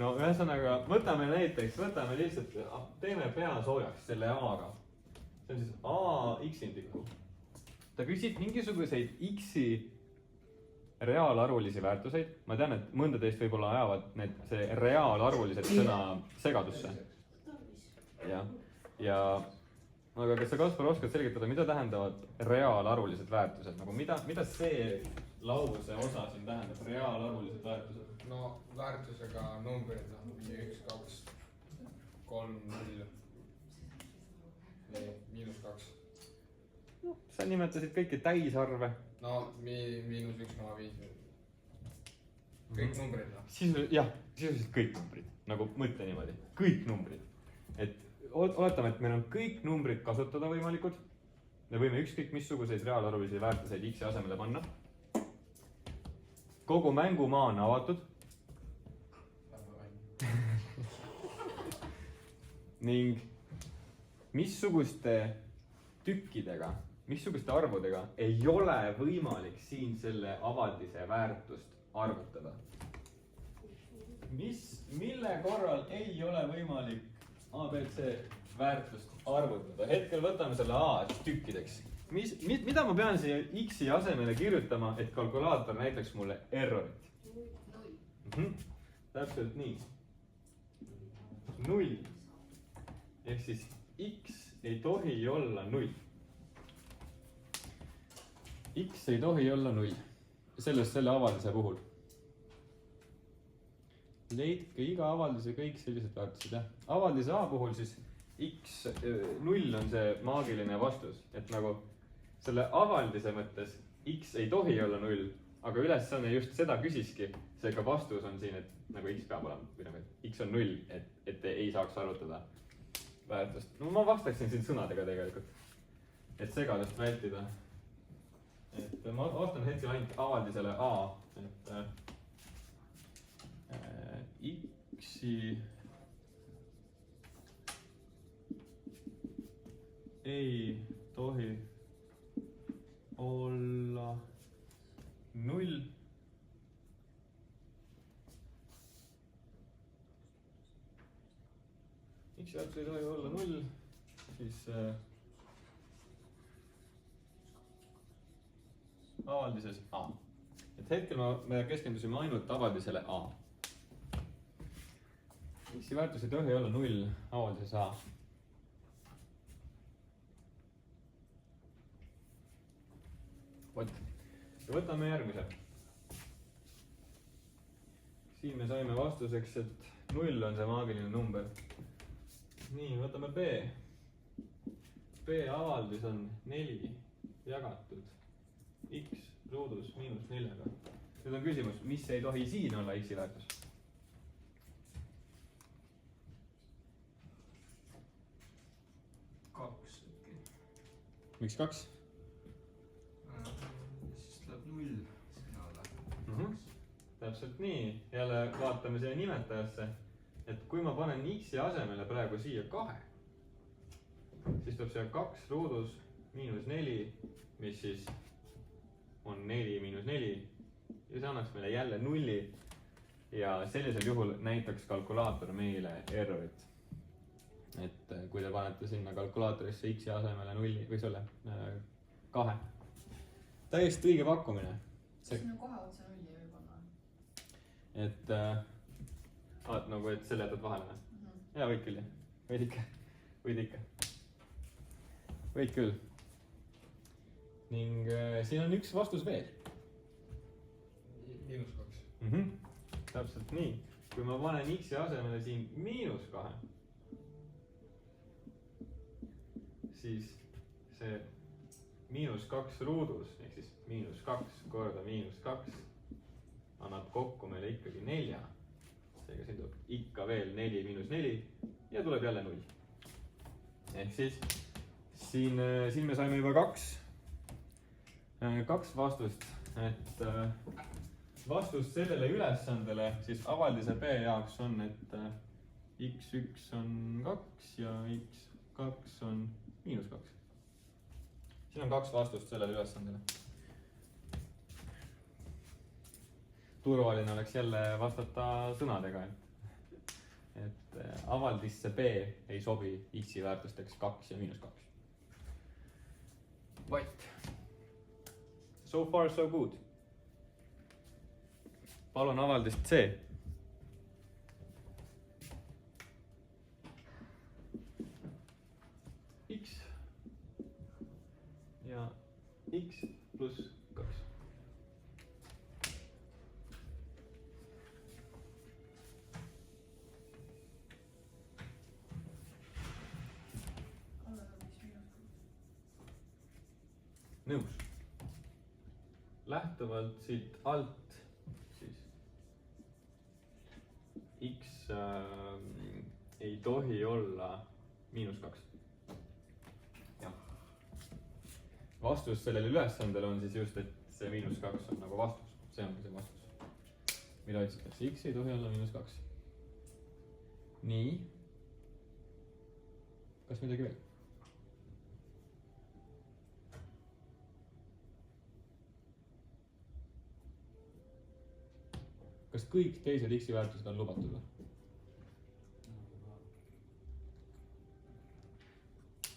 no ühesõnaga, võtame lihtsalt, teeme pea soojaks selle A-ga. See on siis A x-indiku. Ta küsib mingisuguseid x-i reaalarvulisi väärtuseid. Ma tean, et mõnda teist võib-olla ajavad see reaalarvulised sõna segadusse. Ja aga kas sa, Kaspar, oskad selgitada, mida tähendavad reaalarvulised väärtused? Nagu mida see lause osa siin tähendab, reaalarvulised väärtused? No väärtusega numbrid, 1, 2, 3, 0, -2. Sa nimetasid kõiki täisarve. No -1,5. Kõik numbrid. Sisuliselt kõik numbrid. Nagu mõtle niimoodi. Kõik numbrid. Et oletame, et meil on kõik numbrid kasutada võimalikud. Me võime ükskõik missuguseid reaalarvulisi väärtuseid x asemele panna. Kogu mängumaa on avatud. Ning missuguste tükkidega, missuguste arvudega ei ole võimalik siin selle avaldise väärtust arvutada. Mille korral ei ole võimalik ABC väärtust arvutada? Hetkel võtame selle A tükkideks. Mida ma pean siia x-i asemele kirjutama, et kalkulaator näitaks mulle errorit? Täpselt nii. 0. Ehk siis x ei tohi olla 0. X ei tohi olla 0. Selle avaldise puhul. Leidke iga avaldise kõik sellised väärtused. Avaldise A puhul siis x, 0 on see maagiline vastus. Et nagu selle avaldise mõttes x ei tohi olla 0, aga ülesanne just seda küsiski. Seega vastus on siin, et nagu x peab olema, x on 0, et ei saaks arvutada väärtust. No ma vastaksin siin sõnadega tegelikult, et segadust vältida. Et ma vastan hetkel ainult avaldisele A, et x-i ei tohi olla 0. X väärtus ei tohi olla 0, siis avaldises A. Et hetkel me keskendusime ainult avaldisele A. X-i väärtus ei tohi olla 0 avaldises A. Vot. Ja võtame järgmise. Siin me saime vastuseks, et 0 on see maagiline number. Nii, võtame B. B avaldis on 4 jagatud x ruudus -4-ga. Nüüd on küsimus, mis ei tohi siin olla x-i väärtus? Miks 2? Siis tuleb 0 signaale. Täpselt nii. Jälle vaatame siia nimetajasse. Et kui ma panen x-i asemele praegu siia 2, siis tuleb siia 2 ruudus -4, mis siis on 4 - 4. Ja see annaks meile jälle 0. Ja sellisel juhul näitaks kalkulaator meile errorit. Et kui te panete sinna kalkulaatorisse x-i asemele 0 või selle 2. Täiesti õige pakkumine. Sinna kohe otse 0 ei või panna. Et nagu, et selle jätad vahele. Ja võid küll, jah. Võid ikka. Võid küll. Ning siin on üks vastus veel. -2. Täpselt nii. Kui ma panen x-i asemele siin -2, siis see -2 ruudus, ehk siis -2 korda -2 annab kokku meile ikkagi 4. Seega siin tuleb ikka veel 4 - 4 ja tuleb jälle 0. Ehk siis siin me saime juba kaks vastust. Et vastus sellele ülesandele siis avaldise B jaoks on, et x1 on 2 ja x2 on -2. Siin on 2 vastust sellele ülesandele. Turvaline oleks jälle vastata sõnadega, et avaldisse B ei sobi x-i väärtusteks 2 ja -2. Vait. So far so good. Palun avaldist C. X ja x pluss 2. alla on üks miinus. Nõus. Lähtuvalt siit alt siis x ei tohi olla -2. jah. Vastus sellele ülesandele on siis just, et see -2 on nagu vastus. See ongi see vastus. Mida otsitakse? X ei tohi olla -2. Nii. Kas midagi veel? Kas kõik teised x-i väärtused on lubatud või?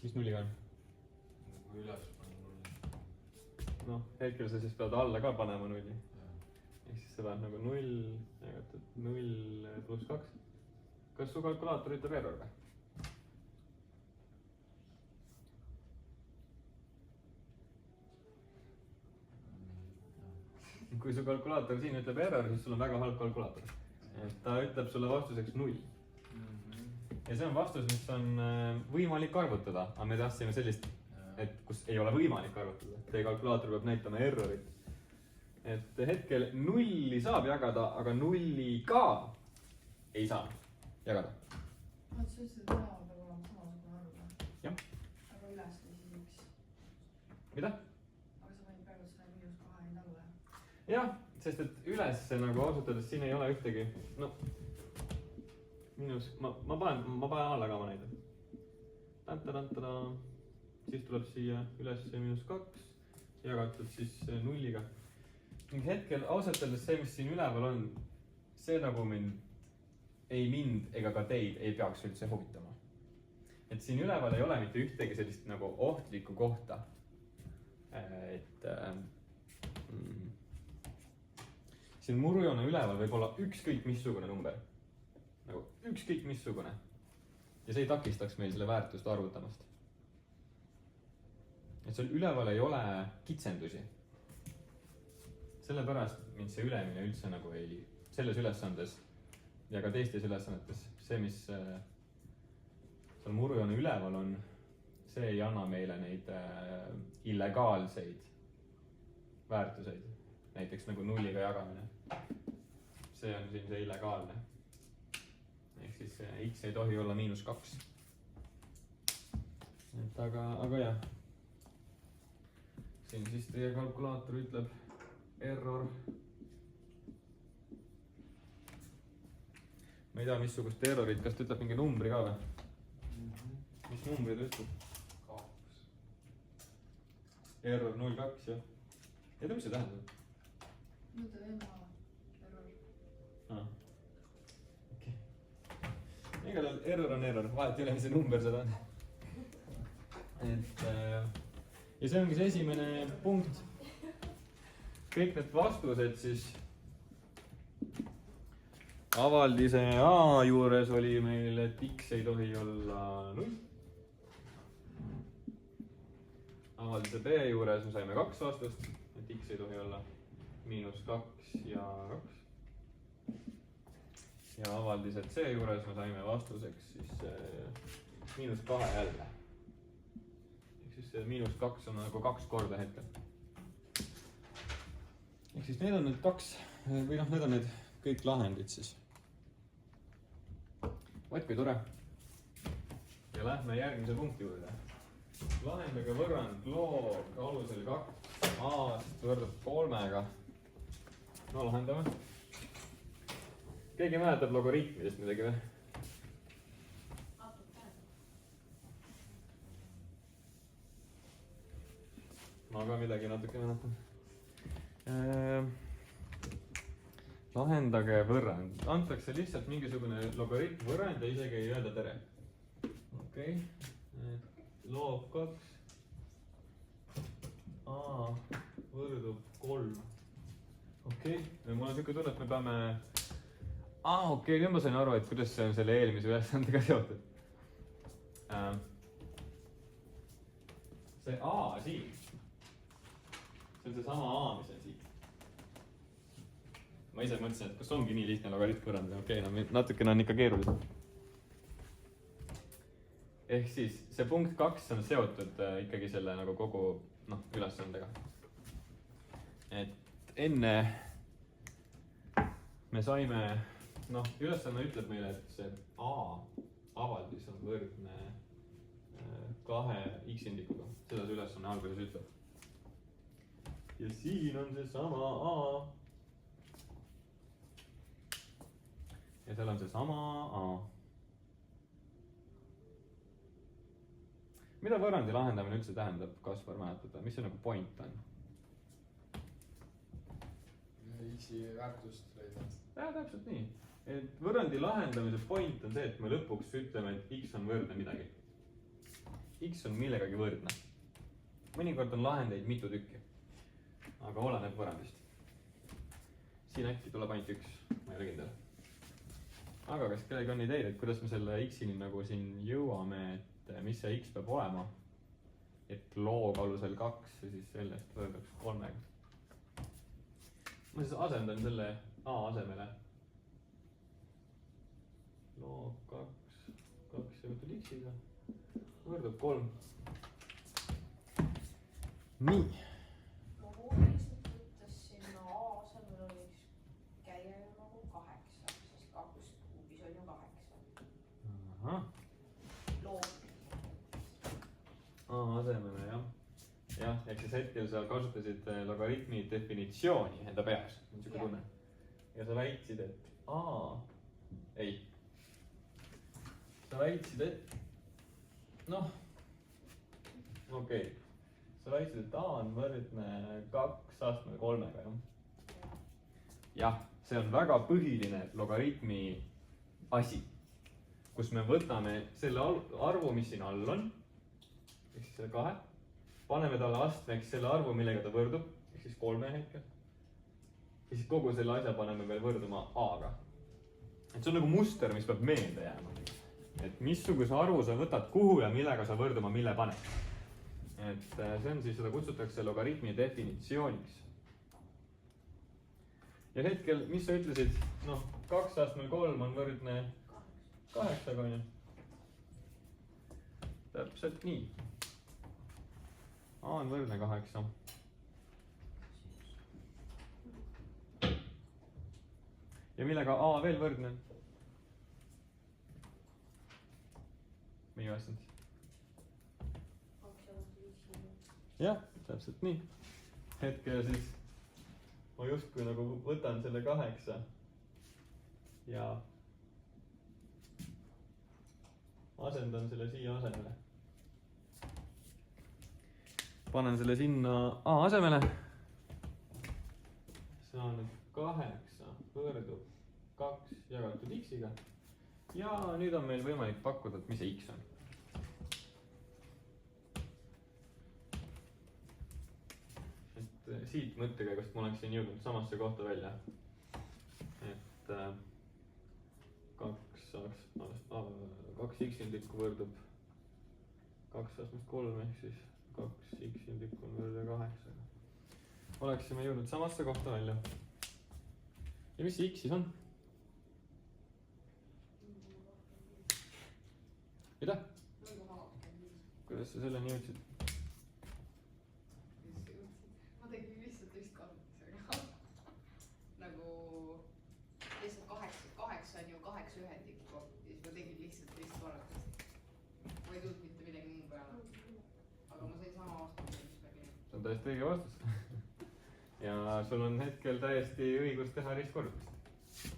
Mis nulliga on? Kui üles panna nulli. Noh, hetkel sa siis pead alla ka panema nulli. Ehk siis sa pead nagu 0 pluss 2. Kas su kalkulaator ütleb error või? Kui su kalkulaator siin ütleb error, siis sul on väga halb kalkulaator. Et ta ütleb sulle vastuseks 0. Ja see on vastus, mis on võimalik arvutada, aga me tahtsime sellist, et kus ei ole võimalik arvutada. Teie kalkulaator peab näitama errorit. Et hetkel 0 saab jagada, aga 0-ga ei saa jagada. Sa ütlesid, et täna peab olema samasugune arv või? Jah. Aga üles või siis x. Mida? Aga sa panid praegu selle -2 enda alla. Jah, sest et üles nagu ausalt öeldes siin ei ole ühtegi, no ma panen alla ka ma näidan. Siis tuleb siia üles -2 jagatud siis 0-ga. Ning hetkel ausalt öeldes see, mis siin üleval on, see nagu mind ega ka teid ei peaks üldse huvitama. Et siin üleval ei ole mitte ühtegi sellist nagu ohtlikku kohta. Et siin murjoone üleval võib olla ükskõik missugune number. Nagu ükskõik missugune. Ja see ei takistaks meil selle väärtust arvutamast. Et seal üleval ei ole kitsendusi. Sellepärast mind see ülemine üldse nagu ei, selles ülesandes ja ka teistes ülesannetes, see, mis seal murjoone üleval on, see ei anna meile neid illegaalseid väärtuseid. Näiteks nagu 0-ga jagamine. See on siin see illegaalne. Ehk siis x ei tohi olla -2. Et aga jah. Siin siis teie kalkulaator ütleb error. Ma ei tea, missugust errorit, kas ta ütleb mingi numbri ka või? Mis numbri ta ütleb? 2. Error 0,2 jah. Ei tea, mis see tähendab? Nüüd on ema error. Okei. Igal error on error, vahet ei ole, mis see number seal on. Et ja see ongi see esimene punkt. Kõik need vastused siis avaldise A juures oli meil, et x ei tohi olla 0. Avaldise B juures me saime 2 vastust, et x ei tohi olla -2 ja 2. Ja avaldise C juures me saime vastuseks siis -2 jälle. Ehk siis see -2 on nagu 2 korda hetkel. Ehk siis need on need 2 või noh, need on need kõik lahendid siis. Vaat kui tore. Ja lähme järgmise punkti juurde. Lahendage võrrand log alusel 2a-st võrdub 3-ga. No lahendame. Keegi mäletab logaritmidest midagi või? Ma ka midagi natuke mäletan. lahendage võrrand, antakse lihtsalt mingisugune logaritm võrrand ja isegi ei öelda tere. okei, loob 2 a võrdub 3. okei, mul on siuke tunne, et me peame okei, nüüd ma sain aru, et kuidas see on selle eelmise ülesandega seotud. See a siin, see on seesama a, mis on siin. Ma ise mõtlesin, et kas ongi nii lihtne logaritm võrrandada, okei, no natukene on ikka keeruline. Ehk siis see punkt 2 on seotud ikkagi selle nagu kogu ülesandega. Et enne me saime, ülesanne ütleb meile, et see a avaldis on võrdne 2 x-indikuga, seda see ülesanne alguses ütleb. ja siin on seesama a. ja seal on seesama a. mida võrrandi lahendamine üldse tähendab, Kaspar, mäletad, mis see nagu point on? X-i väärtust leida. Täpselt nii. Et võrrandi lahendamise point on see, et me lõpuks ütleme, et x on võrdne midagi. X on millegagi võrdne. Mõnikord on lahendeid mitu tükki, aga oleneb võrrandist. Siin äkki tuleb ainult üks, ma ei ole kindel. Aga kas kellegi on ideid, et kuidas me selle x-ini nagu siin jõuame, et mis see x peab olema? Et log alusel 2 ja siis sellest võrdaks 3-ga. Ma siis asendan selle a asemele. Log 2 seotud x-iga võrdub 3. Nii. Ma hooliselt võttes sinna a asemel võiks käia ju nagu 8, sest 2 kuubis on ju 8. Ahah. Log. A asemele, jah. Jah, ehk siis hetkel sa kasutasid logaritmi definitsiooni enda peas. On siuke tunne. Ja sa väitsid, et ei. Sa väitsid, et okei. Sa väitsid, et a on võrdne 2 astmel 3-ga, jah? Jah, see on väga põhiline logaritmi asi, kus me võtame selle arvu, mis siin all on, ehk siis selle 2, paneme talle astmeks selle arvu, millega ta võrdub, ehk siis 3 hetkel. Ja siis kogu selle asja paneme veel võrduma a-ga. Et see on nagu muster, mis peab meelde jääma. Et missuguse arvu sa võtad kuhu ja millega sa võrduma mille paned. Et see on siis, seda kutsutakse logaritmi definitsiooniks. Ja hetkel, mis sa ütlesid? 2 astmel 3 on võrdne 8, on ju? Täpselt nii. A on võrdne 8. Ja millega A veel võrdne? Me ei vastanud. Jah, täpselt nii. Hetkel siis ma justkui nagu võtan selle 8 ja asendan selle siia asemele. Panen selle sinna a asemele. Saan nüüd 8 võrdub 2 jagatud x-iga. Ja nüüd on meil võimalik pakkuda, et mis see x on. Et siit mõttekäigust ma oleksin jõudnud samasse kohta välja. Et 2 x-indikku võrdub 2 astmest 3 ehk siis 2 x-indikku on võrdne 8. Oleksime jõudnud samasse kohta välja. Ja mis see x siis on? Mida? Kuidas sa selleni jõudsid? ma tegin lihtsalt ristkasutusega. nagu lihtsalt 8 on ju 8 ühendikku ja siis ma tegin lihtsalt ristkorrutust. ma ei tulnud mitte midagi muu peale. aga ma sain sama vastuse, mis me tegime. See on täiesti õige vastus. Ja sul on hetkel täiesti õigus teha ristkorrutust.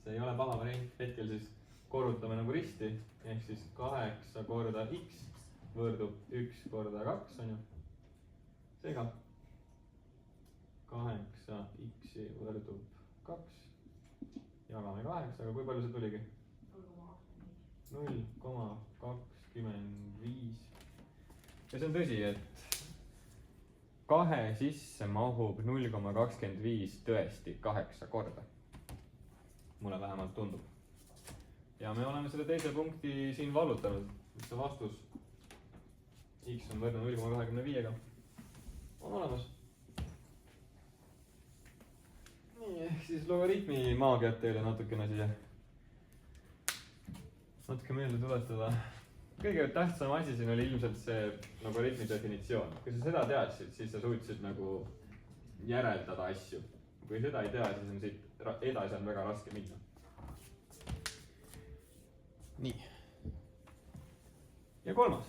See ei ole paha variant. Hetkel siis korrutame nagu risti. Ehk siis 8 korda x võrdub 1 korda 2 on ju. Seega 8 x võrdub kaks. jagame 8, aga kui palju see tuligi? 0,25. ja see on tõsi, et 2 sisse mahub 0,25 tõesti 8 korda. Mulle vähemalt tundub. ja me oleme selle teise punkti siin vallutanud, et see vastus x on võrdne 0,25-ga on olemas. nii, ehk siis logaritmi maagiat teile natukene siia natuke meelde tuletada. kõige tähtsam asi siin oli ilmselt see logaritmi definitsioon. kui sa seda teadsid, siis sa suutsid nagu järeldada asju. kui seda ei tea, siis on siit edasi on väga raske minna. nii. ja kolmas.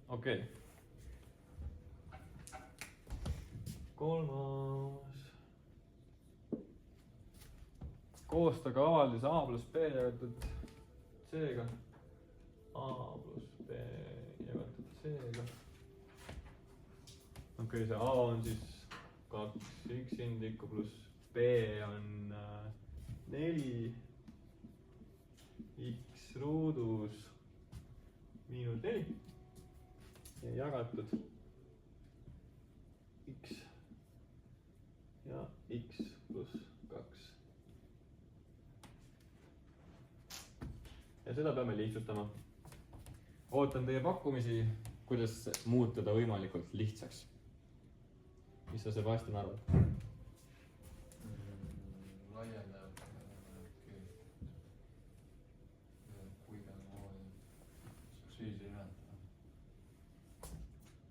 okei. kolmas. koostage avaldus A pluss B jagatud C-ga. A pluss B jagatud C-ga. okei, see A on siis 2 x-indikku pluss B on 4 x ruudus miinus 4 ja jagatud x ja x pluss 2. ja seda peame lihtsustama. ootan teie pakkumisi, kuidas muuta ta võimalikult lihtsaks. mis sa, Sebastian, arvad? laiendab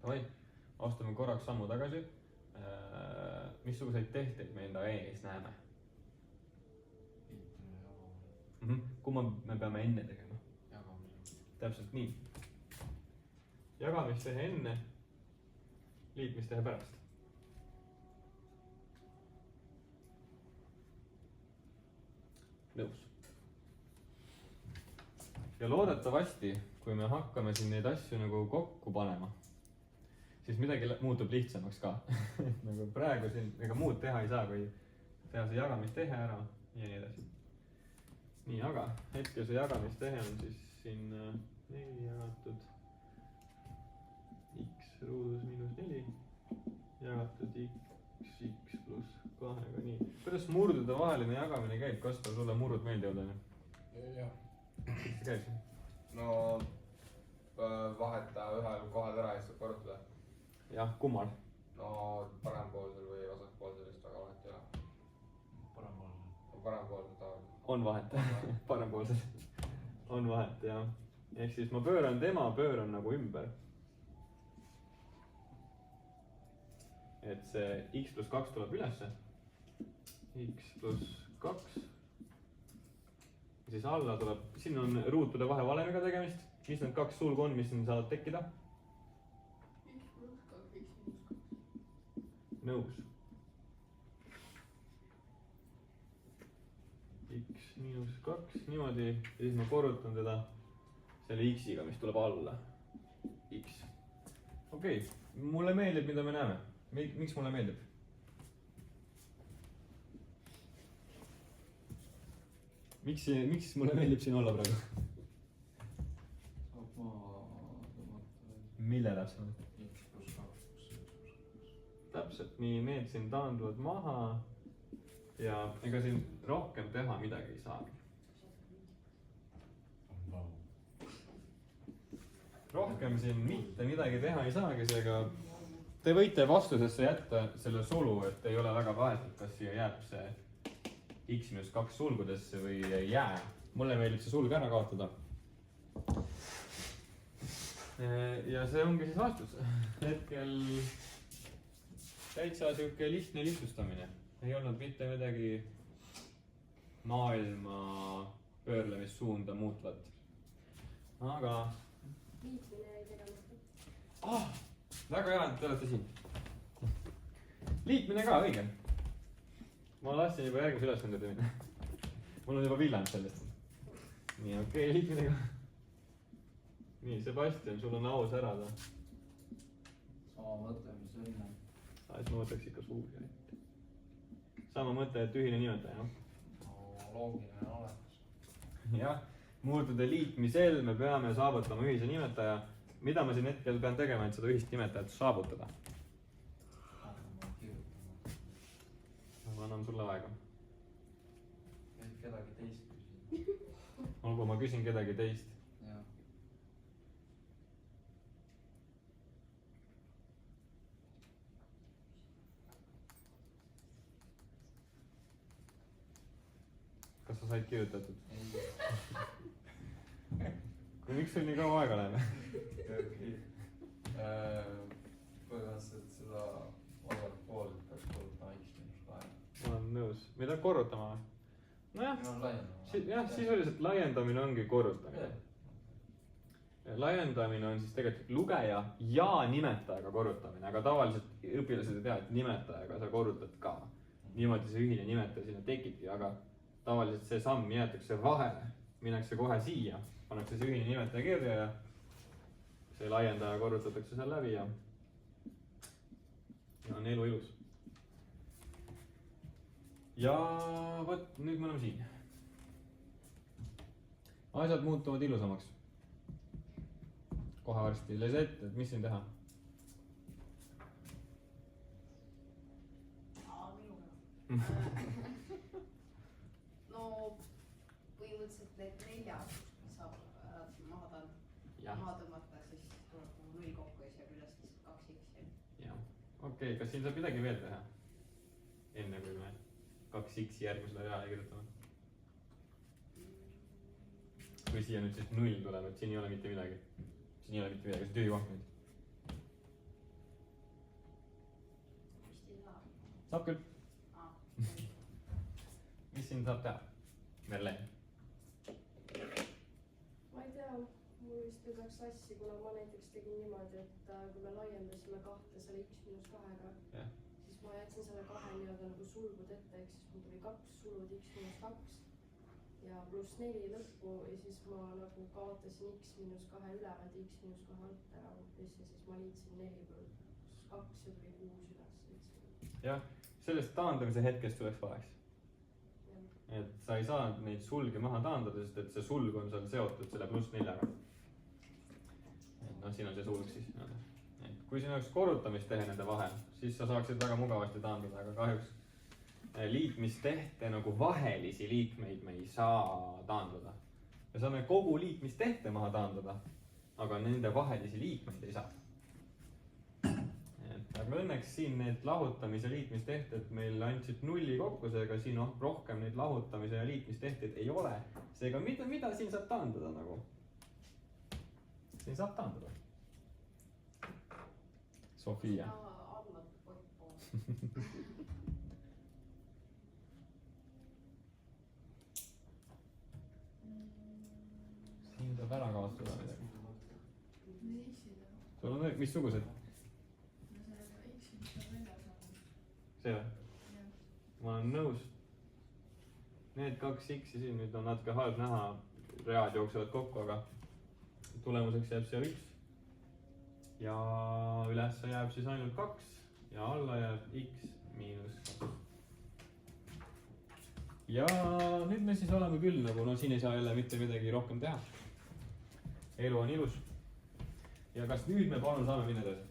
davai, astume korraks sammu tagasi. Missuguseid tehteid me enda ees näeme? Kumma me peame enne tegema? täpselt nii. jagamistehe enne, liitmistehe pärast. nõus. ja loodetavasti, kui me hakkame siin neid asju nagu kokku panema, siis midagi muutub lihtsamaks ka. nagu praegu siin ega muud teha ei saa, kui teha see jagamistehe ära ja nii edasi. nii, aga hetkel see jagamistehe on siis siin 4 jagatud x ruudus miinus 4 jagatud x pluss 2-ga, nii. kuidas murdude vaheline jagamine käib, Kaspar, sulle murrud meeldivad, on ju? jah. kuidas see käib siin? no vaheta ühel kohal ära ja siis korrutada. jah, kummal? no parempoolsel või vasakpoolsel vist väga vahet ei ole. parempoolsel tavaliselt. on vahet, parempoolsel on vahet, jah. ehk siis ma pööran tema, pööran nagu ümber. et see x pluss 2 tuleb ülesse. x pluss 2. ja siis alla tuleb, siin on ruutude vahe valemiga tegemist. mis need kaks sulgu on, mis siin saavad tekkida? x pluss 2, x miinus 2. nõus. x miinus 2, niimoodi. ja siis ma korrutan teda selle x-iga, mis tuleb alla. x. okei, mulle meeldib, mida me näeme. Miks mulle meeldib? Miks mulle meeldib siin olla praegu? saab maha tõmmata. mille täpsemalt? x pluss 2. täpselt nii, need siin taanduvad maha. ja ega siin rohkem teha midagi ei saagi. rohkem siin mitte midagi teha ei saagi, seega te võite vastusesse jätta selle sulu, et ei ole väga vahet, kas siia jääb see x-2 sulgudesse või ei jää. mulle meeldib see sulg ära kaotada. ja see ongi siis vastus. hetkel täitsa sihuke lihtne lihtsustamine. ei olnud mitte midagi maailma pöörlemissuunda muutvat. aga liitmine jäi tegemata. väga hea, et te olete siin. liitmine ka, õige. ma lasin juba järgmise ülesande teha. mul on juba villand sellest. nii, okei, liitmine ka. nii, Sebastian, sul on au särada. sama mõte, mis enne. siis ma võtaks ikka suuri ette. sama mõte, et ühine nimetaja, jah. no loogiline on olemas. jah, muutude liitmisel me peame saavutama ühise nimetaja. mida ma siin hetkel pean tegema, et seda ühist nimetajat saavutada? hakkame kirjutama. ma annan sulle aega. et kedagi teist küsida. olgu, ma küsin kedagi teist. jah. kas sa said kirjutatud? ei. miks sul nii kaua aega läheb? okei. põhimõtteliselt seda vasakult poolt peaks korrutama x-2. ma olen nõus. mida korrutama või? nojah, no laiendama. jah, sisuliselt laiendamine ongi korrutamine. laiendamine on siis tegelikult lugeja ja nimetajaga korrutamine, aga tavaliselt õpilased ei tea, et nimetajaga sa korrutad ka. niimoodi see ühine nimetaja sinna tekibki, aga tavaliselt see samm jäetakse vahele, minnakse kohe siia, pannakse see ühine nimetaja kirja ja see laiendaja korrutatakse seal läbi ja on elu ilus. ja vot nüüd me oleme siin. asjad muutuvad ilusamaks. kohe varsti lase ette, et mis siin teha. no põhimõtteliselt need neljad saab maha tõmmata, siis tuleb nagu 0 kokku ja siis jääb üles lihtsalt 2x. jah, okei, kas siin saab midagi veel teha? enne kui me 2x järgmisele reale kirjutame. või siia nüüd siis 0 tuleb, et siin ei ole mitte midagi. siin ei ole mitte midagi, see on tühi koht nüüd. vist ei saa. saab küll. mis siin saab teha? Merle. ma ei tea, mul vist nüüd läks sassi, kuna ma näiteks tegin niimoodi, et kui me laiendasime 2 selle x-2-ga, siis ma jätsin selle 2 nii-öelda nagu sulgud ette, ehk siis mul tuli 2 sulud x-2 ja +4 lõppu ja siis ma nagu kaotasin x-2 ülevalt ja x-2 alt ära hoopis ja siis ma liitsin 4 + 2 ja tuli 6 üles. jah, sellest taandamise hetkest tuleks valeks. et sa ei saa neid sulge maha taandada, sest et see sulg on seal seotud selle +4-ga. et noh, siin on see sulg siis. et kui siin oleks korrutamist teha nende vahel, siis sa saaksid väga mugavasti taandada, aga kahjuks liitmistehte nagu vahelisi liikmeid me ei saa taandada. me saame kogu liitmistehte maha taandada, aga nende vahelisi liikmeid ei saa. aga õnneks siin need lahutamise liitmistehted meil andsid 0 kokku, seega siin rohkem neid lahutamise ja liitmistehted ei ole. seega mida siin saab taandada nagu? siin saab taandada. Sofia. alla pool. siin tuleb ära kaotada midagi. Mis x-id on? sul on missugused? No sellega x-id saab väljas olla. see või? Jah. ma olen nõus. Need 2 x-i siin nüüd on natuke halb näha, read jooksevad kokku, aga tulemuseks jääb see 1. ja ülesse jääb siis ainult 2 ja alla jääb x - 2. ja nüüd me siis oleme küll nagu, no siin ei saa jälle mitte midagi rohkem teha. elu on ilus. ja kas nüüd me palun saame minna edasi?